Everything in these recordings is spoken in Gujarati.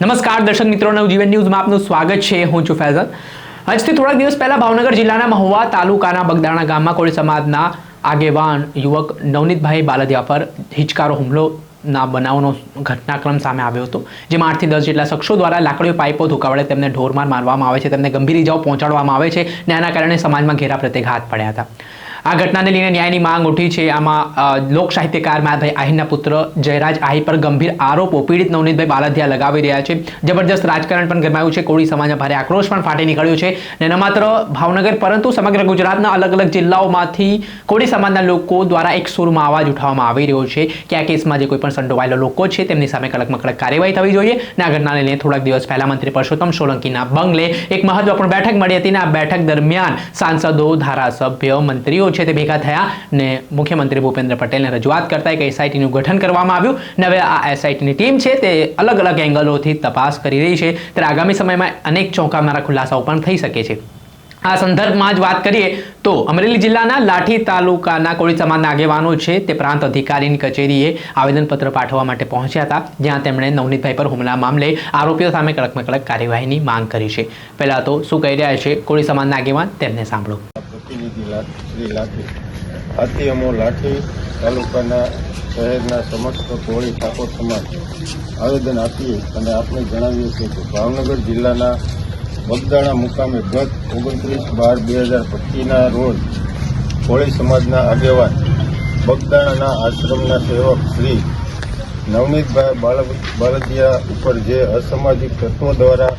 નમસ્કાર દર્શક મિત્રો, નવજીવન ન્યૂઝમાં આપનું સ્વાગત છે। હું છું ફૈઝલ। આજથી થોડા દિવસ પહેલા ભાવનગર જિલ્લાના મહુવા તાલુકાના બગદાણા ગામમાં કોળી સમાજના આગેવાન યુવક નવનીતભાઈ બાલદિયા પર હિચકારો હુમલોના બનાવનો ઘટનાક્રમ સામે આવ્યો હતો, જેમાં 8 થી 10 જેટલા શખ્સો દ્વારા લાકડીઓ પાઇપો ધુકાવડે તેમને ઢોરમાર મારવામાં આવે છે, તેમને ગંભીર ઇજાઓ પહોંચાડવામાં આવે છે અને આના કારણે સમાજમાં ઘેરા પ્રત્યાઘાત પડ્યા હતા। આ ઘટનાને લઈને ન્યાયની માંગ ઉઠી છે। આમાં લોક સાહિત્યકાર માધભાઈ આહિરના પુત્ર જયરાજ આહિર પર ગંભીર આરોપો પીડિત નવનીતભાઈ બાલદિયા લગાવી રહ્યા છે। જબરજસ્ત રાજકારણ પણ ગરમાયું છે। કોળી સમાજમાં ભારે આક્રોશ પણ ફાટી નીકળ્યો છે અને ન માત્ર ભાવનગર પરંતુ સમગ્ર ગુજરાતના અલગ અલગ જિલ્લાઓમાંથી કોળી સમાજના લોકો દ્વારા એક સૂરમાં અવાજ ઉઠાવવામાં આવી રહ્યો છે કે આ કેસમાં જે કોઈ પણ સંડોવાયેલા લોકો છે તેમની સામે કડકમાં કડક કાર્યવાહી થવી જોઈએ। અને આ ઘટનાને લઈને થોડાક દિવસ પહેલા મંત્રી પરસોત્તમ સોલંકીના બંગલે એક મહત્વપૂર્ણ બેઠક મળી હતી અને આ બેઠક દરમિયાન સાંસદો, ધારાસભ્યો, મંત્રીઓ છે તે ભેગા થયા ને મુખ્યમંત્રી ભૂપેન્દ્ર પટેલને રજૂઆત કરતા એક એસઆઈટીનું ગઠન કરવામાં આવ્યું અને હવે આ એસઆઈટીની ટીમ છે તે અલગ અલગ એંગલોથી તપાસ કરી રહી છે। ત્યારે આગામી સમયમાં અનેક ચોંકાવનારા ખુલાસાઓ પણ થઈ શકે છે। આ સંદર્ભમાં જ વાત કરીએ તો અમરેલી જિલ્લાના લાઠી તાલુકાના કોળી સમાજના આગેવાનો છે તે પ્રાંત અધિકારીની કચેરીએ આવેદનપત્ર પાઠવવા માટે પહોંચ્યા હતા, જ્યાં તેમણે નવનીતભાઈ પર હુમલા મામલે આરોપીઓ સામે કડકમાં કડક કાર્યવાહીની માંગ કરી છે। પહેલા તો શું કહી રહ્યા છે કોળી સમાજના આગેવાન, તેમને સાંભળો। શ્રી લાઠી આથી અમો લાઠી તાલુકાના શહેરના સમસ્ત કોળી ઠાકોર સમાજ આવેદન આપીએ અને આપને જણાવીએ છીએ કે ભાવનગર જિલ્લાના બગદાણા મુકામે ગત 29/12/2025ના રોજ કોળી સમાજના આગેવાન બગદાણાના આશ્રમના સેવક શ્રી નવનીતભાઈ બાલદિયા ઉપર જે અસામાજિક તત્વો દ્વારા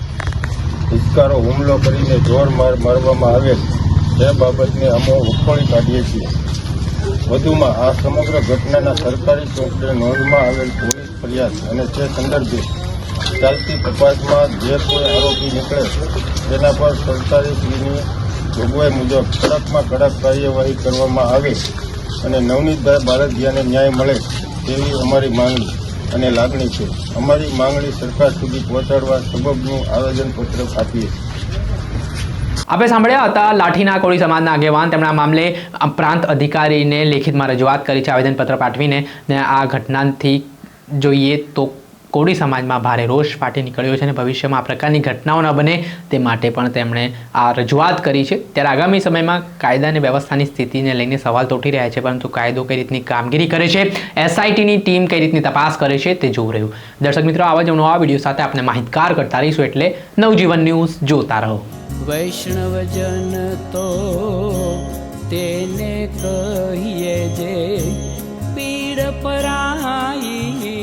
હિચકારો હુમલો કરીને જોર મારવામાં આવેલ તે બાબતને અમે ઉખોળી કાઢીએ છીએ। વધુમાં આ સમગ્ર ઘટનાના સરકારી ચોપડે નોંધમાં આવેલ પોલીસ ફરિયાદ અને તે સંદર્ભે ચાલતી તપાસમાં જે કોઈ આરોપી નીકળે તેના પર સરકારીશ્રીની જોગવાઈ મુજબ કડકમાં કડક કાર્યવાહી કરવામાં આવે અને નવનીતભાઈ બાલદિયાને ન્યાય મળે તેવી અમારી માંગણી અને લાગણી છે। અમારી માંગણી સરકાર સુધી પહોંચાડવા સબબનું આવેદનપત્ર આપીએ છીએ। આપણે સાંભળ્યા હતા લાઠીના કોળી સમાજના આગેવાન, તેમણે આ મામલે પ્રાંત અધિકારીને લેખિતમાં રજૂઆત કરી છે આવેદનપત્ર પાઠવીને। ને આ ઘટનાથી જોઈએ તો કોળી સમાજમાં ભારે રોષ ફાટી નીકળ્યો છે અને ભવિષ્યમાં આ પ્રકારની ઘટનાઓ ન બને તે માટે પણ તેમણે આ રજૂઆત કરી છે। ત્યારે આગામી સમયમાં કાયદા અને વ્યવસ્થાની સ્થિતિને લઈને સવાલ તો ઉઠી રહ્યા છે, પરંતુ કાયદો કઈ રીતની કામગીરી કરે છે, એસઆઈટીની ટીમ કઈ રીતની તપાસ કરે છે તે જોવું રહ્યું। દર્શક મિત્રો, આવા જ નવા વિડીયો સાથે આપણે માહિતગાર કરતા રહીશું, એટલે નવજીવન ન્યૂઝ જોતા રહો। વૈષ્ણવજન તો તેને કહીએ જે પીડ પરાઈ।